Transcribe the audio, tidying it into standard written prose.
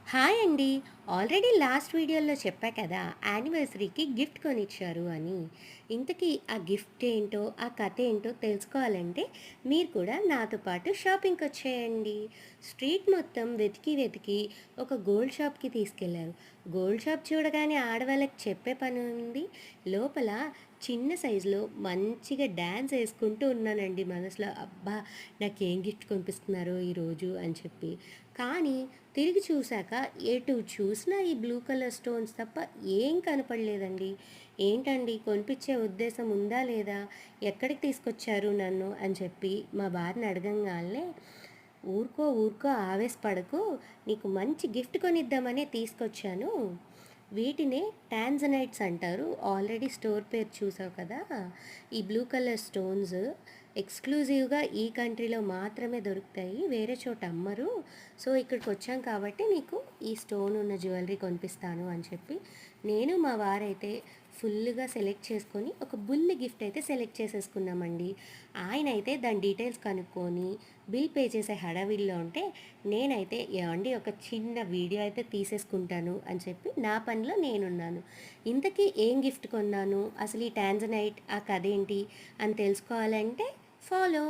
Hi అండి. Already last వీడియోలో చెప్పా కదా! యానివర్సరీకి గిఫ్ట్ కొనిచ్చారు అని. ఇంతకీ ఆ గిఫ్ట్ ఏంటో, ఆ కథ ఏంటో తెలుసుకోవాలంటే మీరు కూడా నాతో పాటు షాపింగ్‌కొచ్చేయండి. స్ట్రీట్ మొత్తం వెతికి వెతికి ఒక గోల్డ్ షాప్‌కి తీసుకెళ్లారు. గోల్డ్ షాప్ చూడగానే ఆడవాళ్ళకి చెప్పే పనుంది. లోపల చిన్న సైజులో మంచిగా డాన్స్ ఏసుకుంటూ ఉన్నానండి మనసులో. అబ్బా! నాకేం గిఫ్ట్ కొనిపిస్తున్నారో ఈరోజు అని చెప్పి. కానీ తిరిగి చూశాక ఎటు చూసినా ఈ బ్లూ కలర్ స్టోన్స్ తప్ప ఏం కనపడలేదండి. ఏంటండి కొనిపించే ఉద్దేశం ఉందా లేదా? ఎక్కడికి తీసుకొచ్చారు నన్ను అని చెప్పి మా వారిని అడగంగానే ఊరుకో ఊరుకో ఆవేశపడకు, నీకు మంచి గిఫ్ట్ కొనిద్దామనే తీసుకొచ్చాను. వీటినే టాంజనైట్స్ అంటారు. ఆల్రెడీ స్టోర్ పేరు చూసావు కదా! ఈ బ్లూ కలర్ స్టోన్స్ ఎక్స్క్లూజివ్గా ఈ కంట్రీలో మాత్రమే దొరుకుతాయి, వేరే చోట అమ్మరు. సో ఇక్కడికి వచ్చాం కాబట్టి నీకు ఈ స్టోన్ ఉన్న జ్యువెలరీ కొనిపిస్తాను అని చెప్పి నేను మా వారైతే ఫుల్గా సెలెక్ట్ చేసుకొని ఒక బుల్లి గిఫ్ట్ అయితే సెలెక్ట్ చేసేసుకున్నామండి. ఆయన అయితే దాని డీటెయిల్స్ కనుక్కొని బిల్ పే చేసే హడావిడిలో ఉంటే నేనైతే ఏమండి ఒక చిన్న వీడియో అయితే తీసేసుకుంటాను అని చెప్పి నా పనిలో నేనున్నాను. ఇంతకీ ఏం గిఫ్ట్ కొన్నాను, అసలు ఈ టాంజనైట్ ఆ కథ ఏంటి అని తెలుసుకోవాలంటే ఫాలో